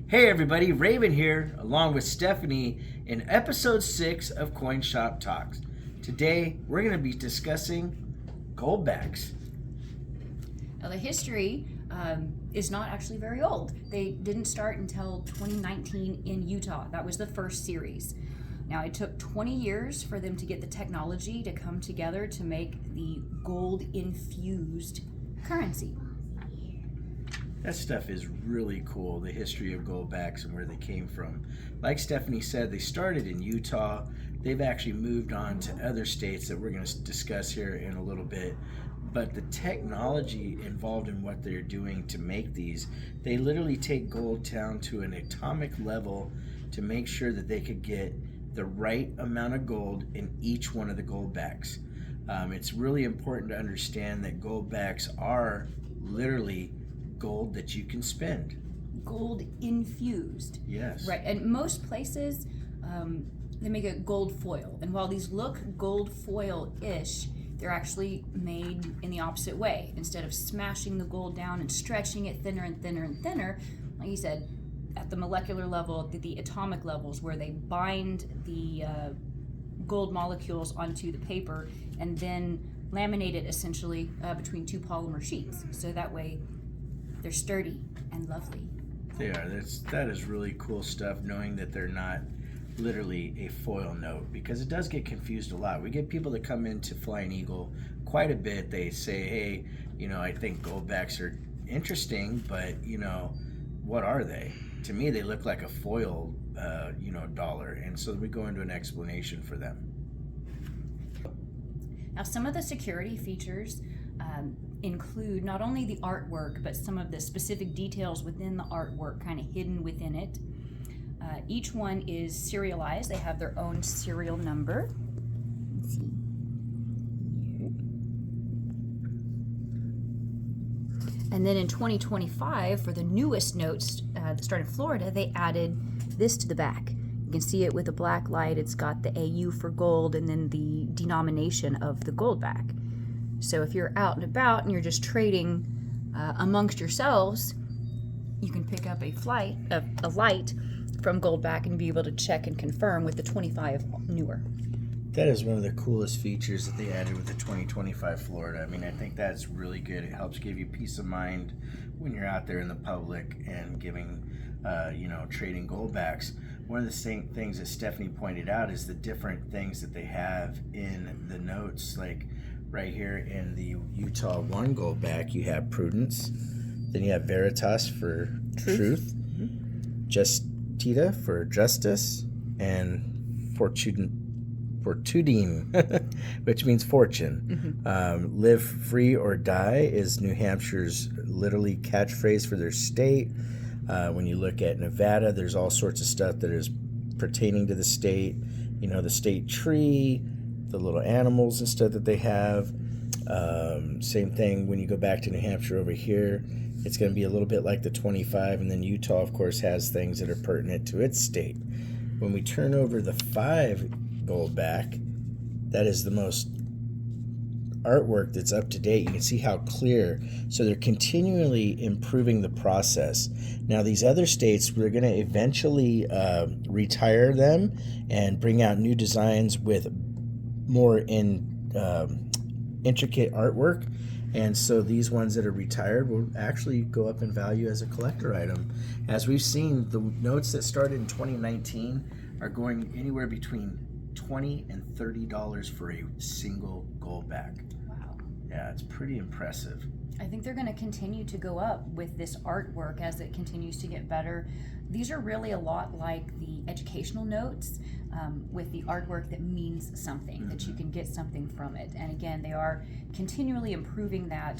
Hey everybody, Raven here, along with Stephanie in episode 6 of Coin Shop Talks. Today, we're going to be discussing Goldbacks. Now, the history is not actually very old. They didn't start until 2019 in Utah. That was the first series. Now, it took 20 years for them to get the technology to come together to make the gold-infused currency. That stuff is really cool, the history of Goldbacks and where they came from. Like Stephanie said, they started in Utah. They've actually moved on to other states that we're going to discuss here in a little bit. But the technology involved in what they're doing to make these, they literally take gold down to an atomic level to make sure that they could get the right amount of gold in each one of the Goldbacks. It's really important to understand that Goldbacks are literally gold that you can spend. Gold infused. Yes. Right, and most places they make a gold foil. And while these look gold foil-ish, they're actually made in the opposite way. Instead of smashing the gold down and stretching it thinner and thinner and thinner, like you said, at the molecular level, the atomic levels, where they bind the gold molecules onto the paper and then laminate it essentially between two polymer sheets. So that way they're sturdy and lovely. They are. That is really cool stuff, knowing that they're not literally a foil note, because it does get confused a lot. We get people that come into Flying Eagle quite a bit. They say, hey, I think Goldbacks are interesting, but, what are they? To me, they look like a foil, dollar. And so we go into an explanation for them. Now, some of the security features include not only the artwork, but some of the specific details within the artwork kind of hidden within it. Each one is serialized. They have their own serial number. Let's see here. And then in 2025, for the newest notes that start in Florida, they added this to the back. You can see it with a black light. It's got the AU for gold and then the denomination of the Goldback. So if you're out and about and you're just trading amongst yourselves, you can pick up a light from Goldback and be able to check and confirm with the 25 newer. That is one of the coolest features that they added with the 2025 Florida. I mean, I think that's really good. It helps give you peace of mind when you're out there in the public and giving, trading Goldbacks. One of the things that Stephanie pointed out is the different things that they have in the notes. Like right here in the Utah 1 Goldback, you have Prudence. Then you have Veritas for truth. Justita for justice, and Fortudine, which means fortune. Live free or die is New Hampshire's literally catchphrase for their state. When you look at Nevada, there's all sorts of stuff that is pertaining to the state. The state tree, the little animals and stuff that they have. Same thing when you go back to New Hampshire over here. It's going to be a little bit like the 25, and then Utah, of course, has things that are pertinent to its state. When we turn over the 5 Goldback, that is the most artwork that's up to date. You can see how clear. So they're continually improving the process. Now, these other states, we're going to eventually retire them and bring out new designs with more intricate artwork. And so these ones that are retired will actually go up in value as a collector item. As we've seen, the notes that started in 2019 are going anywhere between $20 and $30 for a single Goldback. Wow. Yeah, it's pretty impressive. I think they're going to continue to go up with this artwork as it continues to get better. These are really a lot like the educational notes with the artwork that means something, that you can get something from it. And again, they are continually improving that.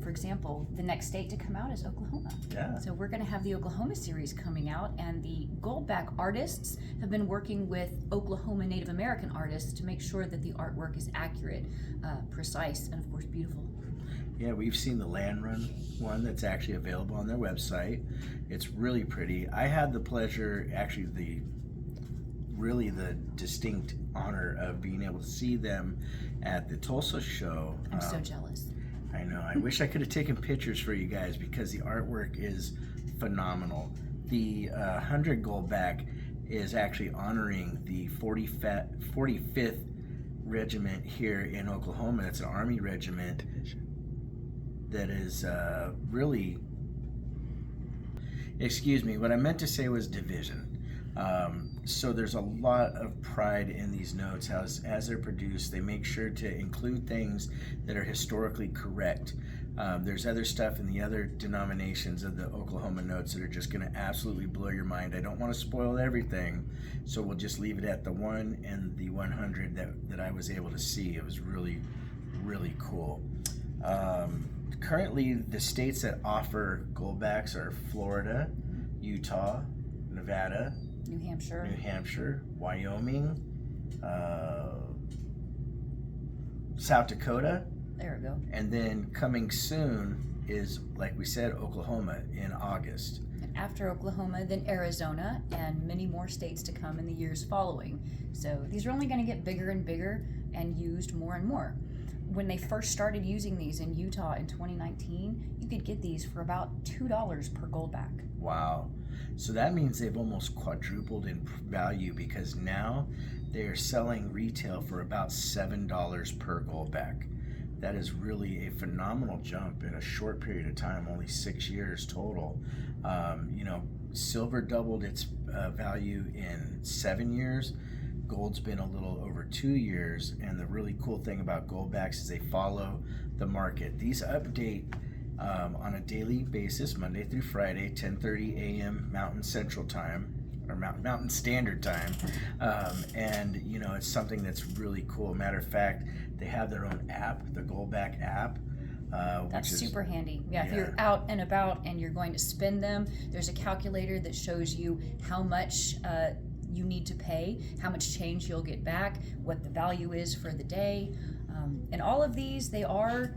For example, the next state to come out is Oklahoma. Yeah. So we're going to have the Oklahoma series coming out, and the Goldback artists have been working with Oklahoma Native American artists to make sure that the artwork is accurate, precise, and of course beautiful. Yeah, we've seen the Land Run one that's actually available on their website. It's really pretty. I had the pleasure, actually the distinct honor of being able to see them at the Tulsa show. I'm so jealous. I know. I wish I could have taken pictures for you guys because the artwork is phenomenal. The 100 Goldback is actually honoring the 45th Regiment here in Oklahoma. It's an Army regiment that is really, excuse me, what I meant to say was division. So there's a lot of pride in these notes. As they're produced, they make sure to include things that are historically correct. There's other stuff in the other denominations of the Oklahoma notes that are just going to absolutely blow your mind. I don't want to spoil everything, so we'll just leave it at the 1 and the 100 that I was able to see. It was really, really cool. Currently, the states that offer Goldbacks are Florida, Utah, Nevada, New Hampshire, Wyoming, South Dakota. There we go. And then coming soon is, like we said, Oklahoma in August. And after Oklahoma, then Arizona, and many more states to come in the years following. So these are only going to get bigger and bigger and used more and more. When they first started using these in Utah in 2019, you could get these for about $2 per Goldback. Wow. So that means they've almost quadrupled in value, because now they are selling retail for about $7 per Goldback. That is really a phenomenal jump in a short period of time, only 6 years total. Silver doubled its value in 7 years. Gold's been a little over 2 years, and the really cool thing about Goldbacks is they follow the market. These update on a daily basis, Monday through Friday, 10:30 a.m. Mountain Central Time, or Mountain Standard Time, and it's something that's really cool. Matter of fact, they have their own app, the Goldback App. That's super handy. Yeah, if you're out and about and you're going to spend them, there's a calculator that shows you how much you need to pay, how much change you'll get back, what the value is for the day. And all of these, they are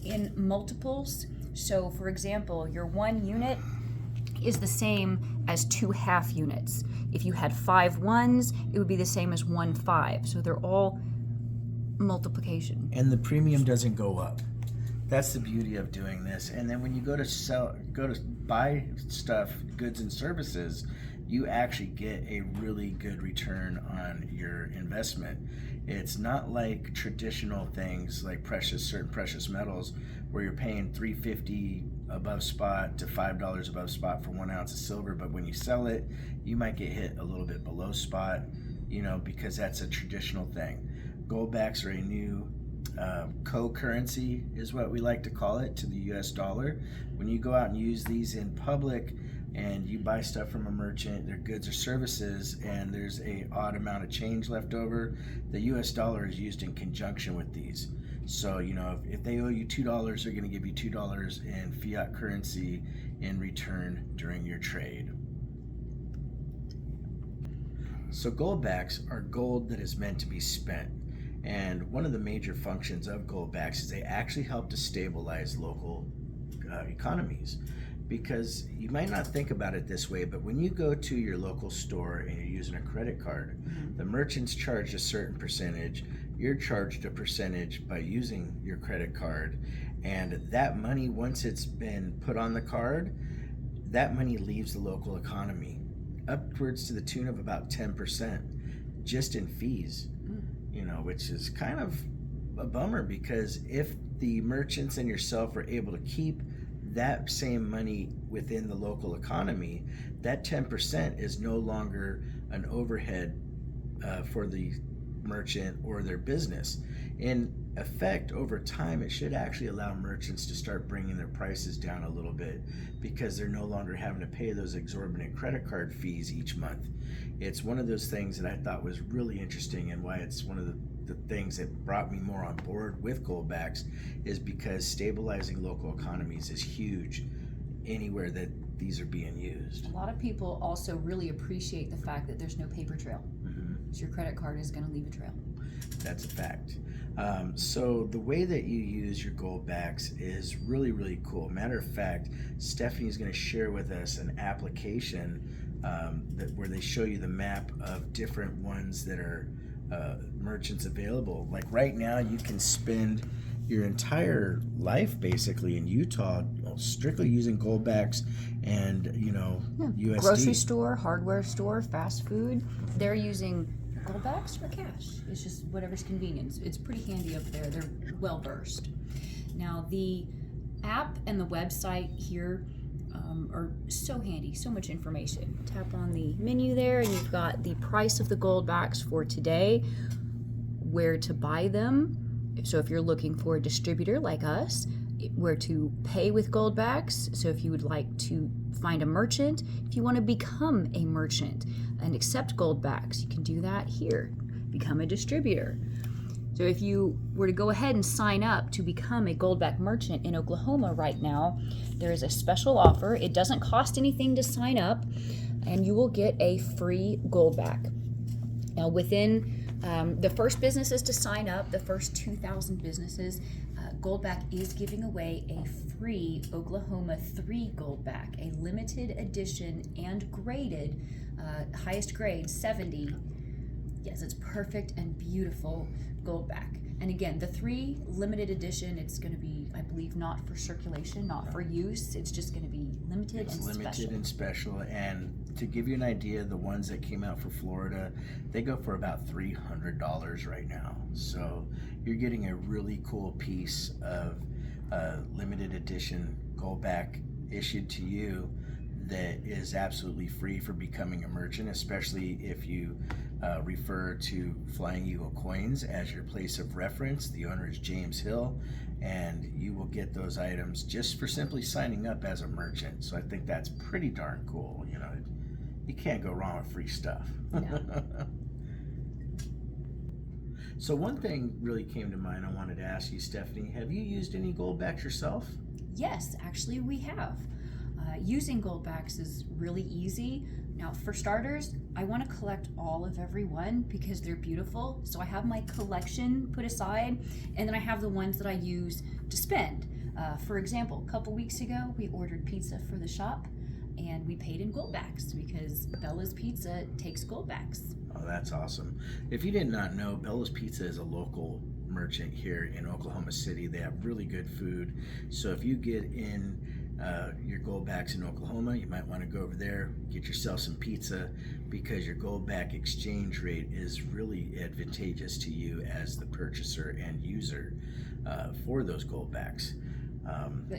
in multiples. So for example, your 1 unit is the same as 2 half units. If you had 5 ones, it would be the same as 1 5. So they're all multiplication. And the premium doesn't go up. That's the beauty of doing this. And then when you go to buy stuff, goods and services, you actually get a really good return on your investment. It's not like traditional things like certain precious metals, where you're paying $3.50 above spot to $5 above spot for 1 ounce of silver, but when you sell it, you might get hit a little bit below spot, because that's a traditional thing. Goldbacks are a new co-currency, is what we like to call it, to the US dollar. When you go out and use these in public and you buy stuff from a merchant, their goods or services, and there's a odd amount of change left over, the US dollar is used in conjunction with these. So if they owe you $2, they're going to give you $2 in fiat currency in return during your trade. So Goldbacks are gold that is meant to be spent. And one of the major functions of Goldbacks is they actually help to stabilize local economies. Because you might not think about it this way, but when you go to your local store and you're using a credit card, the merchant's charged a certain percentage, you're charged a percentage by using your credit card, and that money, once it's been put on the card, that money leaves the local economy, upwards to the tune of about 10% just in fees. Which is kind of a bummer, because if the merchants and yourself are able to keep that same money within the local economy, that 10% is no longer an overhead for the merchant or their business. In effect, over time, it should actually allow merchants to start bringing their prices down a little bit, because they're no longer having to pay those exorbitant credit card fees each month. It's one of those things that I thought was really interesting, and why it's one of the things that brought me more on board with Goldbacks, is because stabilizing local economies is huge anywhere that these are being used. A lot of people also really appreciate the fact that there's no paper trail. So your credit card is going to leave a trail. That's a fact. So the way that you use your Goldbacks is really, really cool. Matter of fact, Stephanie is going to share with us an application where they show you the map of different ones that are merchants available. Like right now, you can spend your entire life basically in Utah strictly using Goldbacks and USD. Grocery store, hardware store, fast food, they're using Goldbacks or cash. It's just whatever's convenient. It's pretty handy up there. They're well versed. Now the app and the website here are so handy, so much information. Tap on the menu there and you've got the price of the Goldbacks for today, where to buy them. So if you're looking for a distributor like us, where to pay with Goldbacks. So if you would like to find a merchant, if you want to become a merchant and accept Goldbacks, you can do that here. Become a distributor. So if you were to go ahead and sign up to become a Goldback merchant in Oklahoma right now, there is a special offer. It doesn't cost anything to sign up, and you will get a free Goldback. Now within the first businesses to sign up, the first 2,000 businesses, Goldback is giving away a free Oklahoma 3 Goldback, a limited edition and graded, highest grade 70. Yes, it's perfect and beautiful Goldback. And again, the 3 limited edition, it's going to be, I believe, not for circulation, not for use. It's just going to be limited and special. Limited and special. And to give you an idea, the ones that came out for Florida, they go for about $300 right now. So you're getting a really cool piece of limited edition Goldback issued to you that is absolutely free for becoming a merchant, especially if you refer to Flying Eagle Coins as your place of reference. The owner is James Hill, and you will get those items just for simply signing up as a merchant. So I think that's pretty darn cool. You can't go wrong with free stuff. No. So one thing really came to mind I wanted to ask you, Stephanie. Have you used any Goldbacks yourself? Yes, actually we have. Using Goldbacks is really easy. Now, for starters, I want to collect all of every one because they're beautiful. So I have my collection put aside, and then I have the ones that I use to spend. For example, a couple weeks ago, we ordered pizza for the shop, and we paid in Goldbacks because Bella's Pizza takes Goldbacks. Oh, that's awesome. If you did not know, Bella's Pizza is a local merchant here in Oklahoma City. They have really good food. So if you get in your Goldbacks in Oklahoma, you might want to go over there, get yourself some pizza, because your Goldback exchange rate is really advantageous to you as the purchaser and user for those Goldbacks.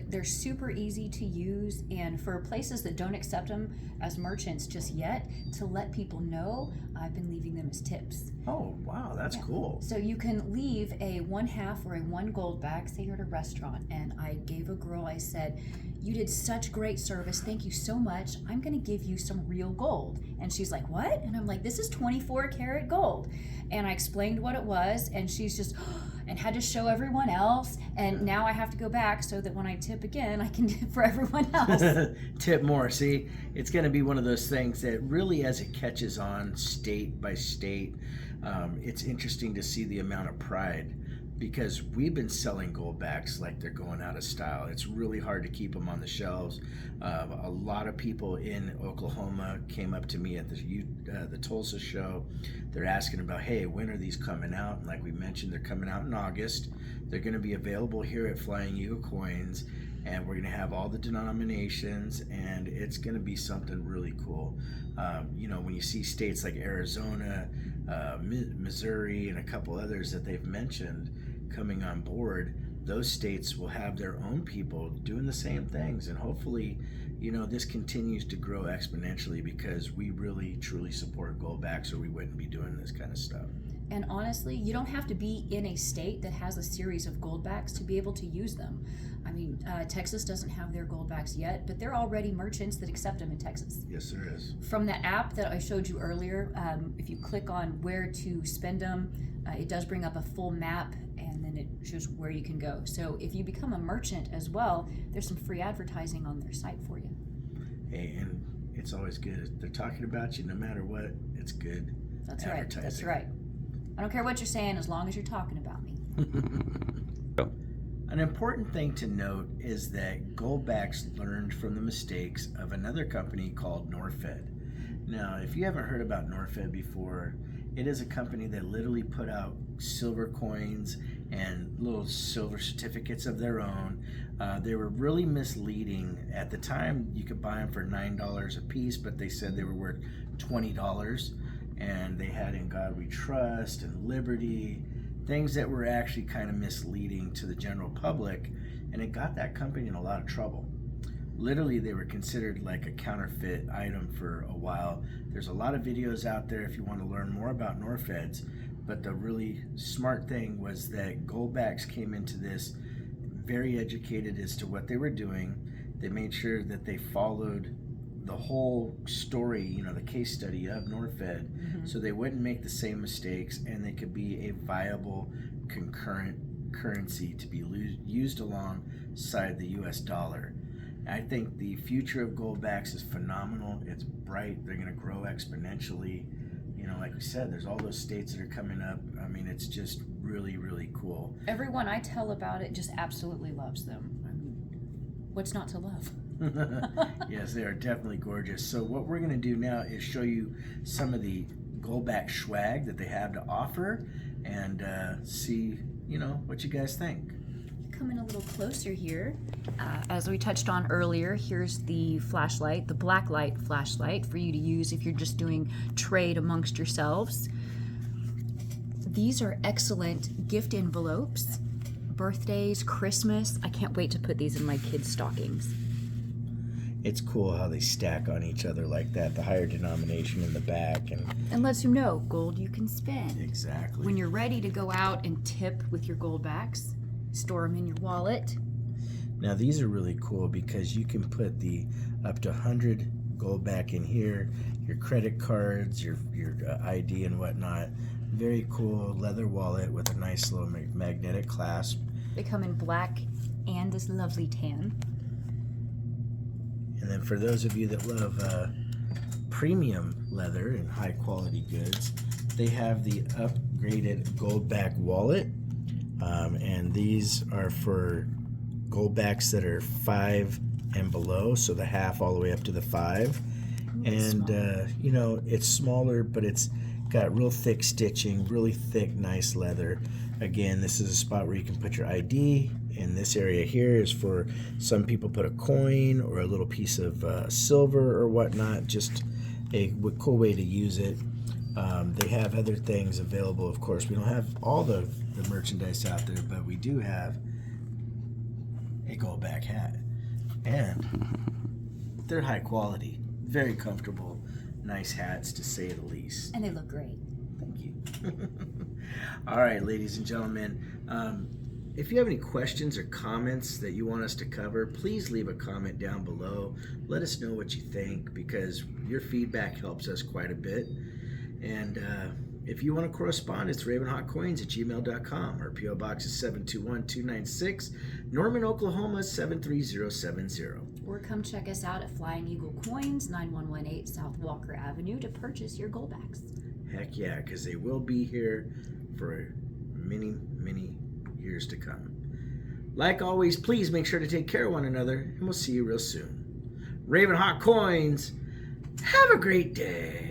They're super easy to use, and for places that don't accept them as merchants just yet, to let people know, I've been leaving them as tips. Oh, wow, that's cool. So you can leave a 1/2 or a 1 Goldback, say you're at a restaurant, and I gave a girl, I said, you did such great service, thank you so much, I'm gonna give you some real gold. And she's like, what? And I'm like, this is 24 karat gold. And I explained what it was, and she's just, and had to show everyone else, and now I have to go back so that when I tip again, I can tip for everyone else. Tip more. See, it's going to be one of those things that really, as it catches on state by state, it's interesting to see the amount of pride, because we've been selling Goldbacks like they're going out of style. It's really hard to keep them on the shelves. A lot of people in Oklahoma came up to me at the Tulsa show. They're asking about, hey, when are these coming out? And like we mentioned, they're coming out in August. They're going to be available here at Flying Eagle Coins, and we're going to have all the denominations, and it's going to be something really cool. When you see states like Arizona, Missouri, and a couple others that they've mentioned coming on board, those states will have their own people doing the same things, and hopefully this continues to grow exponentially, because we really truly support Goldbacks, or we wouldn't be doing this kind of stuff. And honestly, you don't have to be in a state that has a series of Goldbacks to be able to use them. I mean, Texas doesn't have their Goldbacks yet, but there are already merchants that accept them in Texas. Yes, there is. From that app that I showed you earlier, if you click on where to spend them, it does bring up a full map, and then it shows where you can go. So if you become a merchant as well, there's some free advertising on their site for you. Hey, and it's always good. If they're talking about you, no matter what, it's good. That's right. That's right. I don't care what you're saying as long as you're talking about me. An important thing to note is that Goldbacks learned from the mistakes of another company called Norf. Now, if you haven't heard about Norf before, it is a company that literally put out silver coins and little silver certificates of their own. They were really misleading. At the time, you could buy them for $9 a piece, but they said they were worth $20. And they had In God We Trust and Liberty, things that were actually kind of misleading to the general public. And it got that company in a lot of trouble. Literally, they were considered like a counterfeit item for a while. There's a lot of videos out there if you want to learn more about Norfeds. But the really smart thing was that Goldbacks came into this very educated as to what they were doing. They made sure that they followed the whole story, you know, the case study of Norfed, so they wouldn't make the same mistakes, and they could be a viable concurrent currency to be used alongside the US dollar. I think the future of Goldbacks is phenomenal. It's bright. They're going to grow exponentially. You know, like we said, there's all those states that are coming up. I mean, it's just really, really cool. Everyone I tell about it just absolutely loves them. I mean, what's not to love? Yes, they are definitely gorgeous. So what we're going to do now is show you some of the Goldback swag that they have to offer, and see, you know, what you guys think. Come in a little closer here. As we touched on earlier, here's the flashlight, the black light flashlight for you to use if you're just doing trade amongst yourselves. These are excellent gift envelopes, birthdays, Christmas. I can't wait to put these in my kids' stockings. It's cool how they stack on each other like that, the higher denomination in the back. And lets you know, gold you can spend. Exactly. When you're ready to go out and tip with your Goldbacks, store them in your wallet. Now these are really cool because you can put the up to 100 Goldback in here, your credit cards, your ID and whatnot. Very cool leather wallet with a nice little magnetic clasp. They come in black and this lovely tan. And then for those of you that love premium leather and high quality goods, they have the upgraded Goldback wallet. And these are for Goldbacks that are 5 and below, so the half all the way up to the 5. And you know, it's smaller, but it's got real thick stitching, really thick, nice leather. Again, this is a spot where you can put your ID. And this area here is for some people put a coin or a little piece of silver or whatnot. Just a cool way to use it. They have other things available, of course. We don't have all the merchandise out there, but we do have a Goldback hat. And they're high quality, very comfortable, nice hats to say the least. And they look great. Thank you. All right, ladies and gentlemen. If you have any questions or comments that you want us to cover, please leave a comment down below. Let us know what you think, because your feedback helps us quite a bit. And if you want to correspond, it's RavenHawkCoins@gmail.com. Our P.O. Box is 721-296, Norman, Oklahoma 73070. Or come check us out at Flying Eagle Coins, 9118 South Walker Avenue to purchase your Goldbacks. Heck yeah, because they will be here for many, many years to come. Like always, please make sure to take care of one another, and we'll see you real soon. RavenHawk Coins, have a great day.